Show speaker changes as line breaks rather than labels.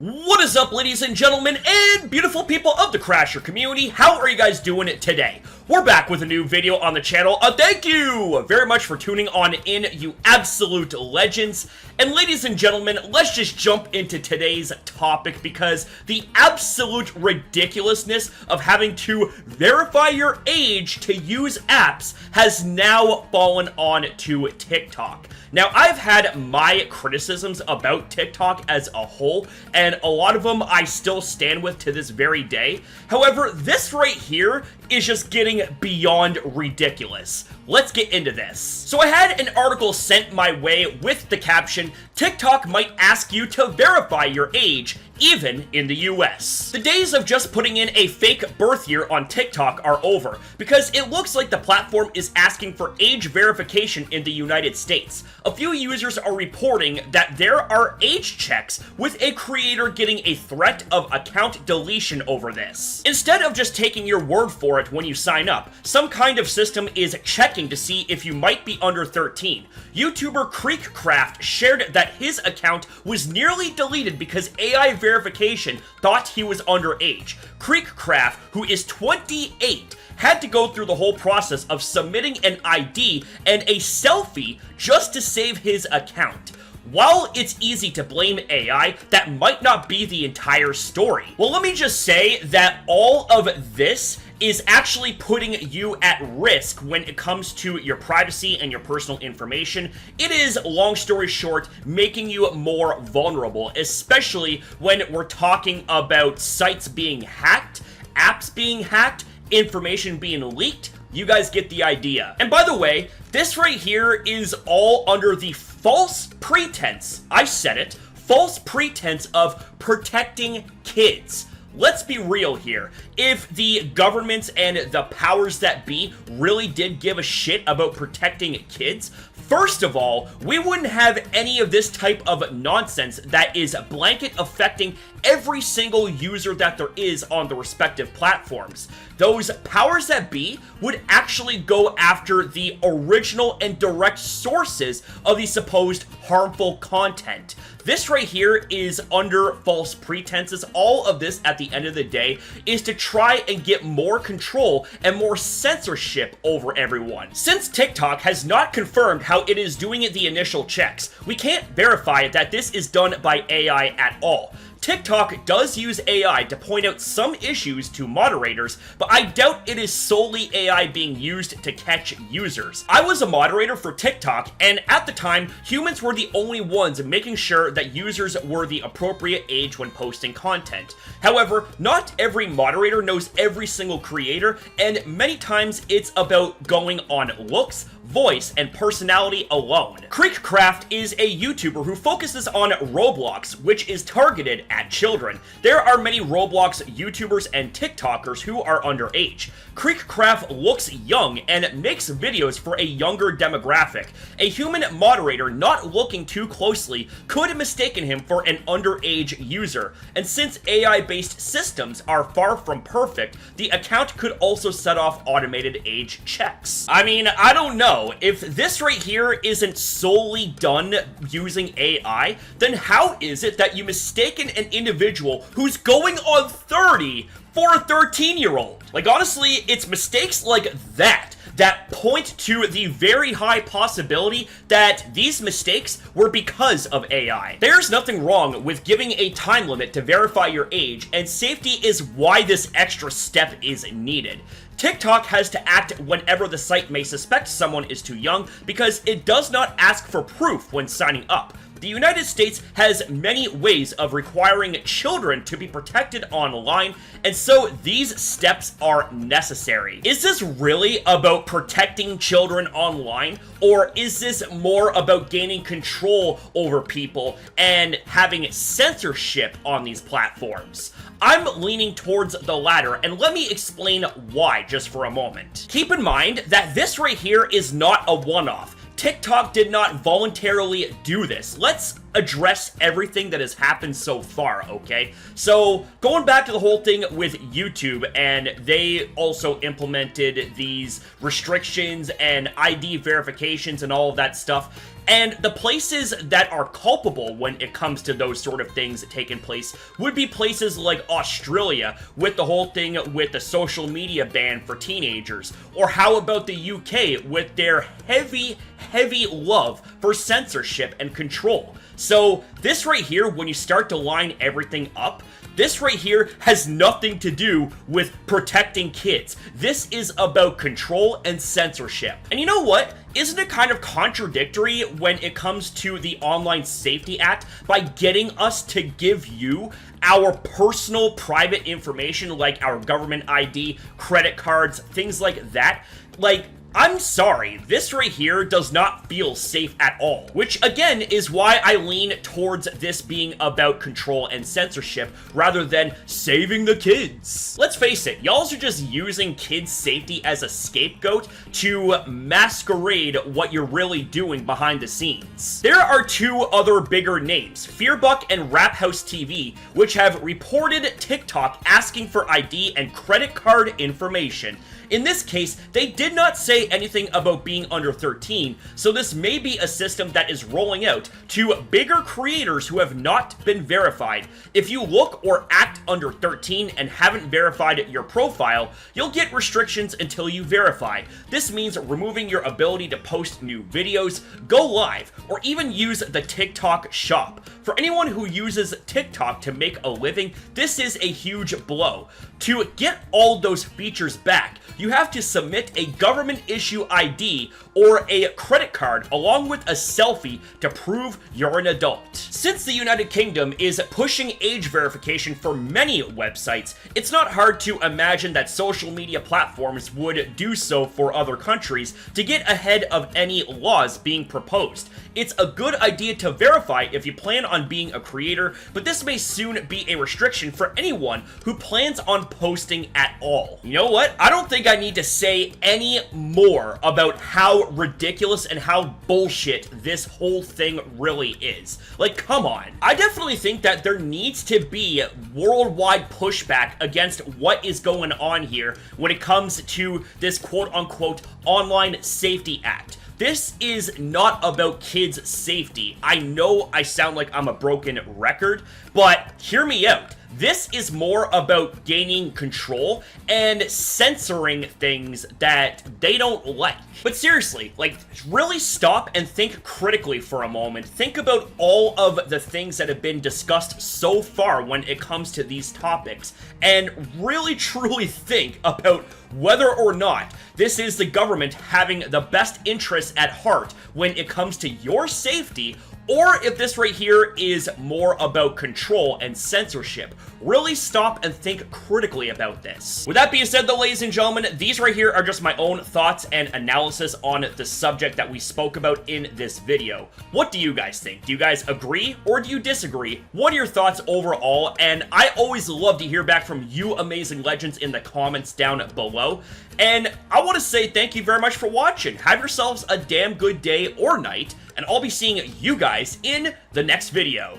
What is up, ladies and gentlemen, and beautiful people of the Crasher community? How are you guys doing today? We're back with a new video on the channel. Thank you very much for tuning on in, you absolute legends. And ladies and gentlemen, let's just jump into today's topic because the absolute ridiculousness of having to verify your age to use apps has now fallen on to TikTok. Now, I've had my criticisms about TikTok as a whole, and a lot of them I still stand with to this very day. However, this right here is just getting beyond ridiculous. Let's get into this. So I had an article sent my way with the caption, "TikTok might ask you to verify your age, even in the US." The days of just putting in a fake birth year on TikTok are over, because it looks like the platform is asking for age verification in the United States. A few users are reporting that there are age checks, with a creator getting a threat of account deletion over this. Instead of just taking your word for it when you sign up, some kind of system is checking to see if you might be under 13. YouTuber CrasherTalks shared that his account was nearly deleted because AI verification thought he was underage. CrasherTalks, who is 28, had to go through the whole process of submitting an ID and a selfie just to save his account. While it's easy to blame AI, that might not be the entire story. Well, let me just say that all of this is actually putting you at risk when it comes to your privacy and your personal information. It is, long story short, making you more vulnerable, especially when we're talking about sites being hacked, apps being hacked, information being leaked. You guys get the idea. And by the way, this right here is all under the false pretense, I said it, false pretense of protecting kids. Let's be real here. If the governments and the powers that be really did give a shit about protecting kids, first of all, we wouldn't have any of this type of nonsense that is blanket affecting every single user that there is on the respective platforms. Those powers that be would actually go after the original and direct sources of the supposed harmful content. This right here is under false pretenses. All of this, at the end of the day, is to try and get more control and more censorship over everyone. Since TikTok has not confirmed how it is doing the initial checks, we can't verify that this is done by AI at all. TikTok does use AI to point out some issues to moderators, but I doubt it is solely AI being used to catch users. I was a moderator for TikTok, and at the time, humans were the only ones making sure that users were the appropriate age when posting content. However, not every moderator knows every single creator, and many times it's about going on looks, voice, and personality alone. CrasherTalks is a YouTuber who focuses on Roblox, which is targeted at children. There are many Roblox YouTubers and TikTokers who are underage. CrasherTalks looks young and makes videos for a younger demographic. A human moderator not looking too closely could have mistaken him for an underage user, and since AI-based systems are far from perfect, the account could also set off automated age checks. I mean, I don't know. If this right here isn't solely done using AI, then how is it that you mistaken an individual who's going on 30 for a 13-year-old? Like, honestly, it's mistakes like that that point to the very high possibility that these mistakes were because of AI. There's nothing wrong with giving a time limit to verify your age, and safety is why this extra step is needed. TikTok has to act whenever the site may suspect someone is too young because it does not ask for proof when signing up. The United States has many ways of requiring children to be protected online, and so these steps are necessary. Is this really about protecting children online, or is this more about gaining control over people and having censorship on these platforms? I'm leaning towards the latter, and let me explain why just for a moment. Keep in mind that this right here is not a one-off. TikTok did not voluntarily do this. Let's address everything that has happened so far, okay? So, going back to the whole thing with YouTube, and they also implemented these restrictions and ID verifications and all of that stuff. And the places that are culpable when it comes to those sort of things taking place would be places like Australia, with the whole thing with the social media ban for teenagers. Or how about the UK with their heavy love for censorship and control. So this right here, when you start to line everything up, this right here has nothing to do with protecting kids. This is about control and censorship. And you know what? Isn't it kind of contradictory when it comes to the Online Safety Act by getting us to give you our personal private information like our government ID, credit cards, things like that? Like, I'm sorry, this right here does not feel safe at all, which again is why I lean towards this being about control and censorship rather than saving the kids. Let's face it, y'all are just using kids' safety as a scapegoat to masquerade what you're really doing behind the scenes. There are two other bigger names, Fearbuck and Rap House TV, which have reported TikTok asking for ID and credit card information. In this case, they did not say anything about being under 13, so this may be a system that is rolling out to bigger creators who have not been verified. If you look or act under 13 and haven't verified your profile, you'll get restrictions until you verify. This means removing your ability to post new videos, go live, or even use the TikTok shop. For anyone who uses TikTok to make a living, this is a huge blow. To get all those features back, you have to submit a government issue ID or a credit card along with a selfie to prove you're an adult. Since the United Kingdom is pushing age verification for many websites, it's not hard to imagine that social media platforms would do so for other countries to get ahead of any laws being proposed. It's a good idea to verify if you plan on being a creator, but this may soon be a restriction for anyone who plans on posting at all. You know what? I don't think I need to say any more about how ridiculous and how bullshit this whole thing really is. Like, come on. I definitely think that there needs to be worldwide pushback against what is going on here when it comes to this quote-unquote Online Safety Act. This is not about kids' safety. I know I sound like I'm a broken record, but hear me out. This is more about gaining control and censoring things that they don't like. But seriously, like, really stop and think critically for a moment. Think about all of the things that have been discussed so far when it comes to these topics, and really truly think about whether or not this is the government having the best interests at heart when it comes to your safety, or if this right here is more about control and censorship. Really stop and think critically about this. With that being said though, ladies and gentlemen, these right here are just my own thoughts and analysis on the subject that we spoke about in this video. What do you guys think? Do you guys agree or do you disagree? What are your thoughts overall? And I always love to hear back from you amazing legends in the comments down below. And I want to say thank you very much for watching. Have yourselves a damn good day or night, and I'll be seeing you guys in the next video.